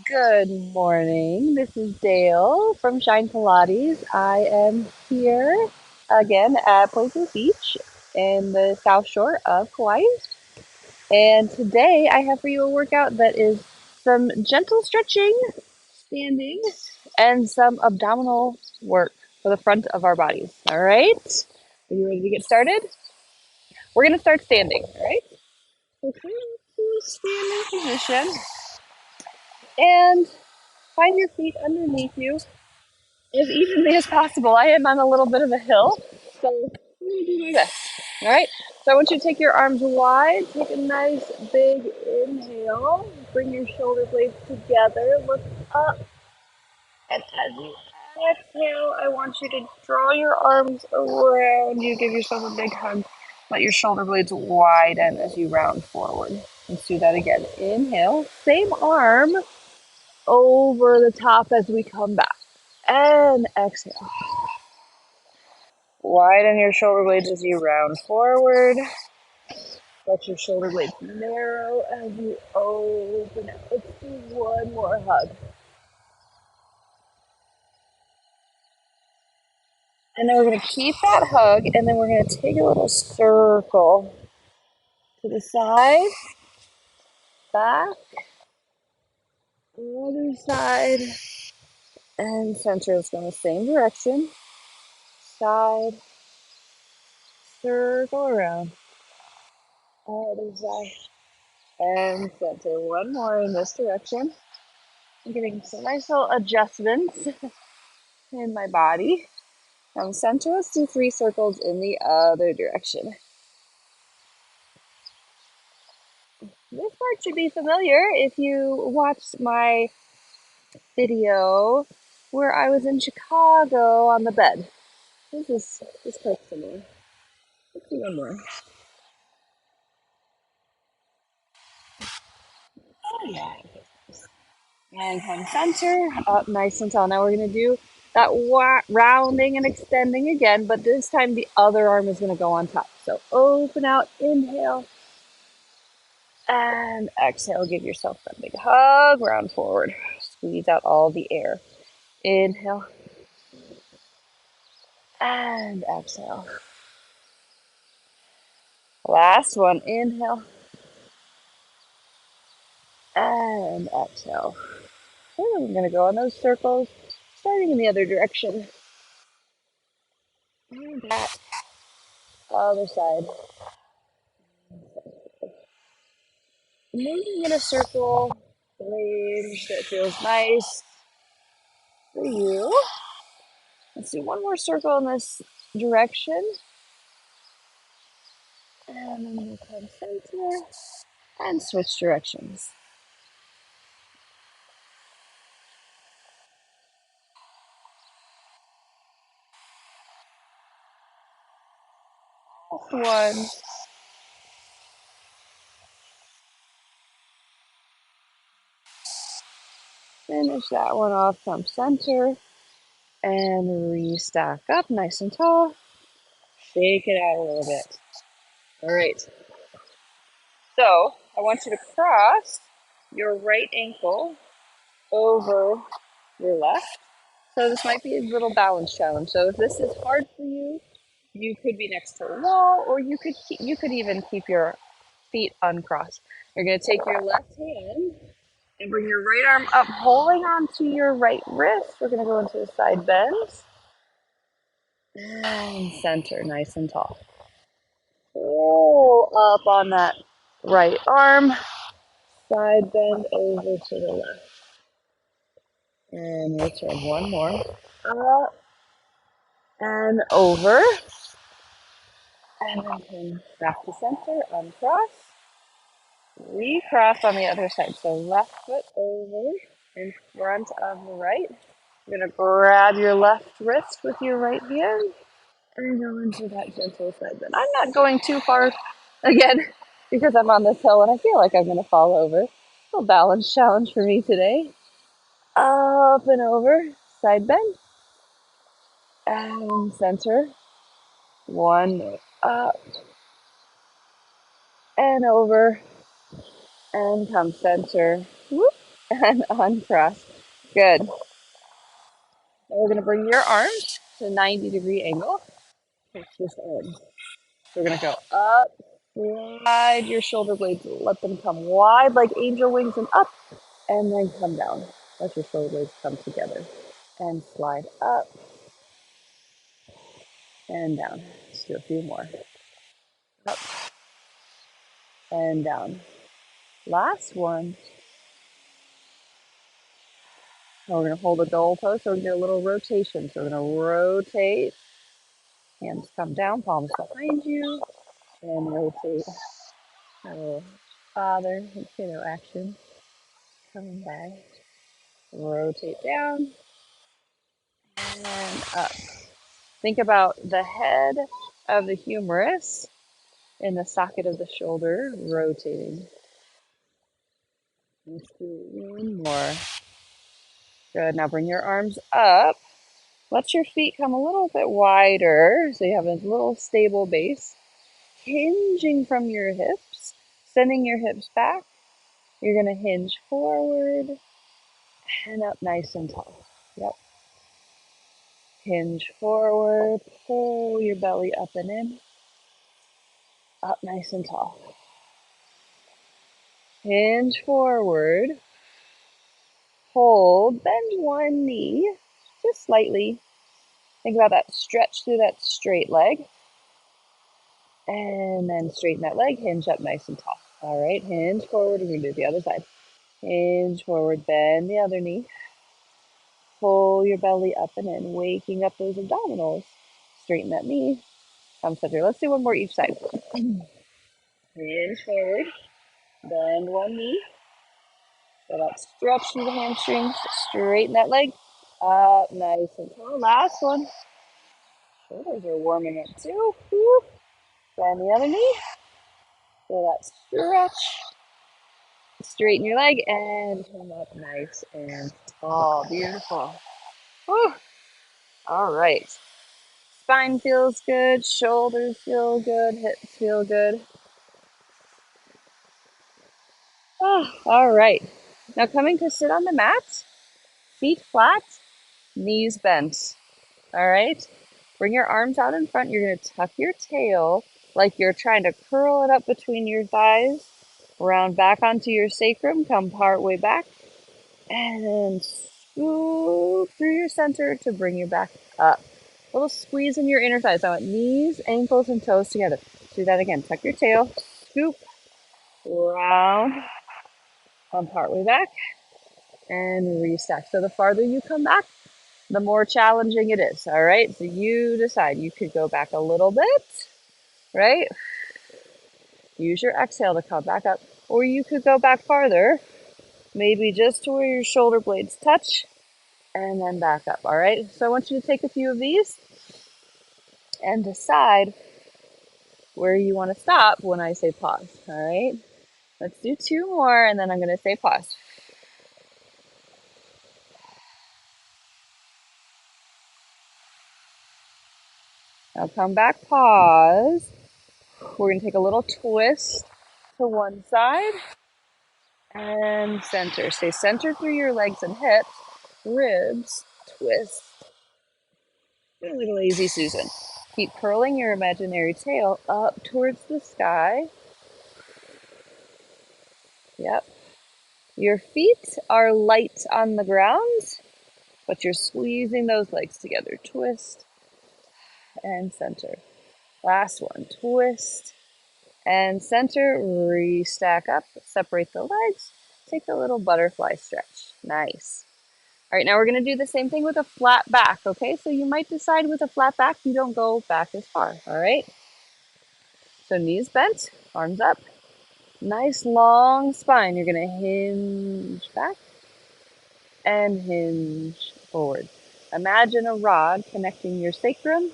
Good morning. This is Dale from Shine Pilates. I am here again at Places Beach in the South Shore of Kauai. And today I have for you a workout that is some gentle stretching, standing, and some abdominal work for the front of our bodies. All right? Are you ready to get started? We're going to start standing. All right? So come to standing position and find your feet underneath you as evenly as possible. I am on a little bit of a hill, so I'm going to do my best. All right. So I want you to take your arms wide. Take a nice big inhale. Bring your shoulder blades together. Look up. And as you exhale, I want you to draw your arms around you. Give yourself a big hug. Let your shoulder blades widen as you round forward. Let's do that again. Inhale. Same arm over the top as we come back. And exhale. Widen your shoulder blades as you round forward. Let your shoulder blades narrow as you open up. Let's do one more hug. And then we're going to keep that hug, and then we're going to take a little circle to the side, back, other side, and center. Let's go in the same direction. Side, circle around, other side, and center. One more in this direction. I'm getting some nice little adjustments in my body. From center, let's do 3 circles in the other direction. This part should be familiar if you watched my video where I was in Chicago on the bed. This part's similar. Let's do one more. Oh yeah. And come center, up nice and tall. Now we're gonna do that rounding and extending again, but this time the other arm is gonna go on top. So open out, inhale, and exhale. Give yourself that big hug, round forward. Squeeze out all the air. Inhale, and exhale. Last one. Inhale, and exhale. So we're going to go on those circles, starting in the other direction. And that other side. Moving in a circle, range that feels nice for you. Let's do one more circle in this direction. And then we'll come center and switch directions. One. Finish that one off, come center, and restack up nice and tall. Shake it out a little bit. All right. So I want you to cross your right ankle over your left. So this might be a little balance challenge. So if this is hard for you, you could be next to a wall, or you could even keep your feet uncrossed. You're going to take your left hand and bring your right arm up, holding onto your right wrist. We're going to go into a side bend and center, nice and tall. Pull up on that right arm, side bend over to the left. And return one more. Up and over. And then come back to center, uncross. Recross on the other side. So left foot over in front of the right. You're going to grab your left wrist with your right hand and go into that gentle side bend. I'm not going too far again because I'm on this hill and I feel like I'm going to fall over. A little balance challenge for me today. Up and over, side bend, and center. One up and over, and come center. Whoop. and uncross. Good. Now we're going to bring your arms to a 90-degree angle. Push this in. So we're going to go up, slide your shoulder blades, let them come wide like angel wings and up, and then come down. Let your shoulder blades come together. And slide up and down. Let's do a few more. Up and down. Last one. Now we're going to hold a goalpost, so we're going to do a little rotation. So we're going to rotate. Hands come down, palms behind you, and rotate. A little father and kiddo action. Coming by. Rotate down and up. Think about the head of the humerus in the socket of the shoulder rotating. Let's do one more. Good. Now bring your arms up. Let your feet come a little bit wider so you have a little stable base. Hinging from your hips, sending your hips back. You're going to hinge forward and up nice and tall. Yep. Hinge forward, pull your belly up and in. Up nice and tall. Hinge forward, hold, bend one knee just slightly. Think about that stretch through that straight leg. And then straighten that leg, hinge up nice and tall. All right, hinge forward. We're going to do the other side. Hinge forward, bend the other knee. Pull your belly up and in, waking up those abdominals. Straighten that knee. Come center. Let's do one more each side. Hinge forward, bend one knee. So that stretch through the hamstrings. Straighten that leg. Up nice and tall. Last one. Shoulders are warming up too. Woo. Bend the other knee. So that stretch. Straighten your leg and come up nice and tall. Beautiful. Whew. All right. Spine feels good. Shoulders feel good. Hips feel good. Oh, all right. Now coming to sit on the mat. Feet flat. Knees bent. All right. Bring your arms out in front. You're going to tuck your tail like you're trying to curl it up between your thighs. Round back onto your sacrum. Come part way back. And then scoop through your center to bring you back up. A little squeeze in your inner thighs. I want knees, ankles, and toes together. Do that again. Tuck your tail, scoop, round, come part way back, and restack. So the farther you come back, the more challenging it is. All right. So you decide. You could go back a little bit, right? Use your exhale to come back up. Or you could go back farther, maybe just to where your shoulder blades touch and then back up. All right. So I want you to take a few of these and decide where you want to stop when I say pause. All right. Let's do two more and then I'm going to say pause. Now come back, pause. We're going to take a little twist to one side and center. Stay centered through your legs and hips, ribs, twist. Do a little lazy Susan. Keep curling your imaginary tail up towards the sky. Yep. Your feet are light on the ground, but you're squeezing those legs together. Twist and center. Last one. Twist and center. Restack up. Separate the legs. Take a little butterfly stretch. Nice. All right, now we're going to do the same thing with a flat back, okay? So you might decide with a flat back, you don't go back as far, all right? So knees bent, arms up. Nice long spine. You're going to hinge back and hinge forward. Imagine a rod connecting your sacrum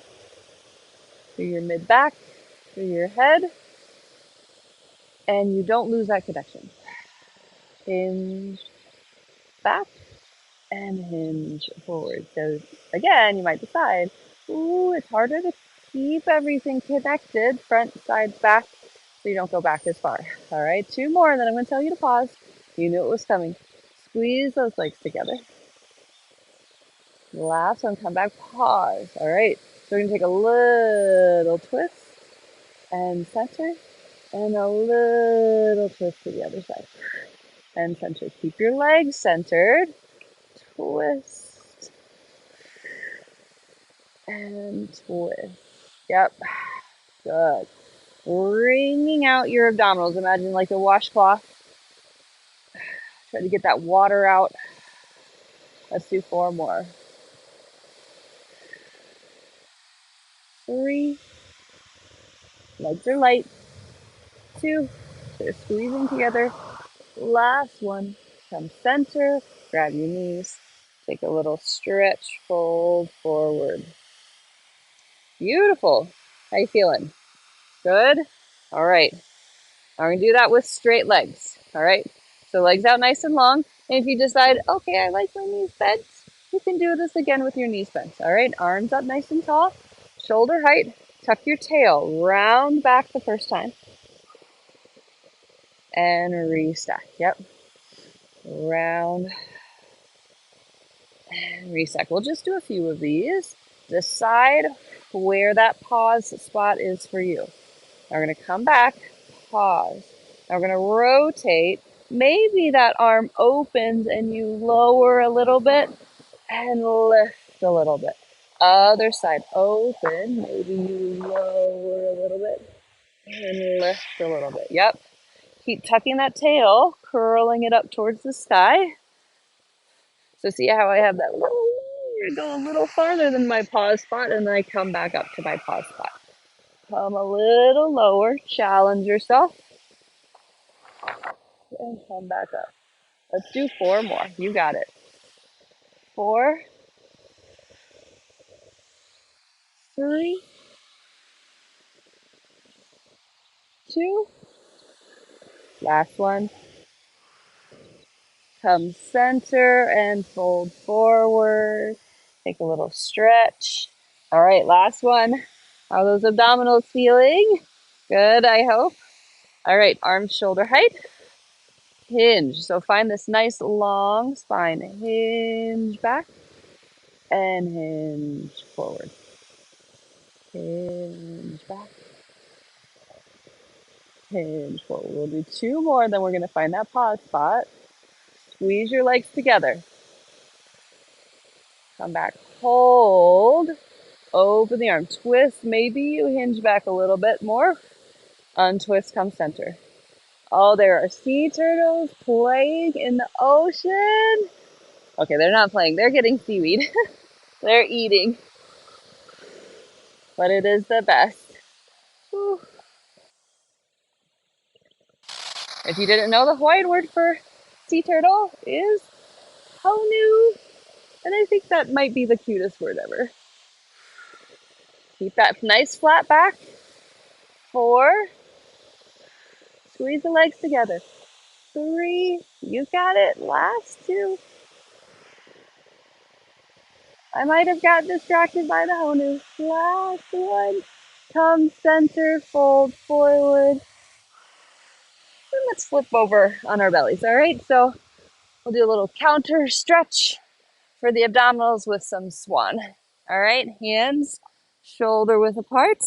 through your mid back, through your head, and you don't lose that connection. Hinge back and hinge forward. So again, you might decide, ooh, it's harder to keep everything connected, front, sides, back, so you don't go back as far. All right, two more, and then I'm going to tell you to pause. You knew it was coming. Squeeze those legs together. Last one, come back, pause. All right, so we're gonna take a little twist and center, and a little twist to the other side. And center. Keep your legs centered. Twist and twist. Yep, good. Wringing out your abdominals. Imagine like a washcloth. Try to get that water out. Let's do 4 more. 3. Legs are light. 2. They're squeezing together. Last one. Come center. Grab your knees. Take a little stretch. Fold forward. Beautiful. How you feeling? Good? All right. Now we're going to do that with straight legs. All right. So legs out nice and long. And if you decide, okay, I like my knees bent, you can do this again with your knees bent. All right. Arms up nice and tall. Shoulder height. Tuck your tail. Round back the first time. And restack. Yep. Round and restack. We'll just do a few of these. Decide where that pause spot is for you. Now we're going to come back, pause. Now we're going to rotate. Maybe that arm opens and you lower a little bit and lift a little bit. Other side, open. Maybe you lower a little bit and lift a little bit. Yep. Keep tucking that tail, curling it up towards the sky. So see how I have that little lower, go a little farther than my pause spot, and then I come back up to my pause spot. Come a little lower, challenge yourself, and come back up. Let's do 4 more. You got it. 4, 3, 2. Last one. Come center and fold forward. Take a little stretch. All right, last one. How are those abdominals feeling? Good, I hope. All right, arms shoulder height. Hinge. So find this nice long spine. Hinge back and hinge forward. Hinge back. Hinge forward. We'll do 2 more, then we're going to find that pause spot. Squeeze your legs together. Come back. Hold. Open the arm. Twist. Maybe you hinge back a little bit more. Untwist. Come center. Oh, there are sea turtles playing in the ocean. Okay, they're not playing. They're getting seaweed. They're eating. But it is the best. Whew. If you didn't know, the Hawaiian word for sea turtle is honu. And I think that might be the cutest word ever. Keep that nice flat back. 4. Squeeze the legs together. 3. You got it. Last 2. I might have got distracted by the honu. Last 1. Come center, fold forward. And let's flip over on our bellies. All right. So we'll do a little counter stretch for the abdominals with some swan. All right. Hands shoulder width apart.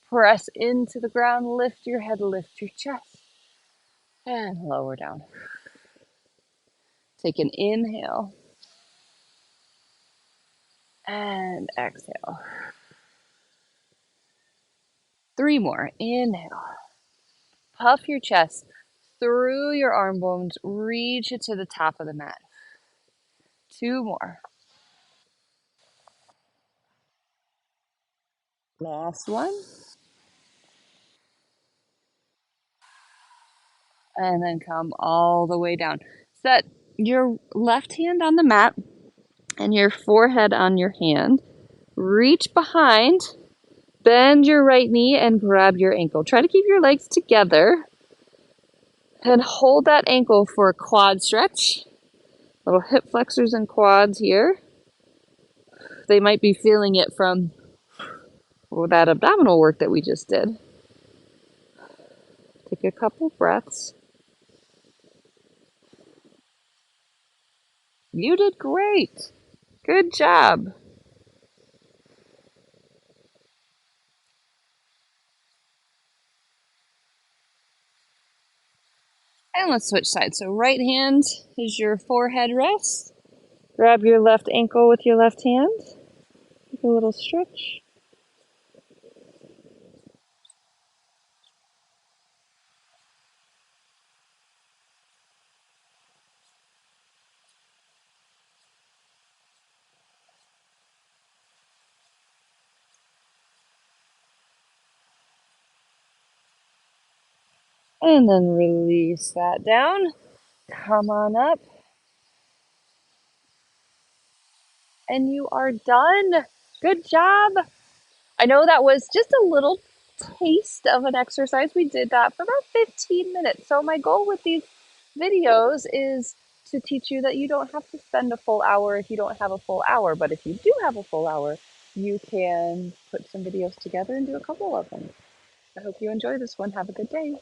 Press into the ground, lift your head, lift your chest, and lower down. Take an inhale and exhale. 3 more. Inhale. Puff your chest through your arm bones, reach it to the top of the mat. 2 more. Last one. And then come all the way down. Set your left hand on the mat and your forehead on your hand. Reach behind, bend your right knee and grab your ankle. Try to keep your legs together and hold that ankle for a quad stretch. Little hip flexors and quads here. They might be feeling it from that abdominal work that we just did. Take a couple breaths. You did great. Good job. And let's switch sides. So right hand is your forehead rest. Grab your left ankle with your left hand. Take a little stretch. And then release that down. Come on up. And you are done. Good job. I know that was just a little taste of an exercise. We did that for about 15 minutes. So, my goal with these videos is to teach you that you don't have to spend a full hour if you don't have a full hour. But if you do have a full hour, you can put some videos together and do a couple of them. I hope you enjoy this one. Have a good day.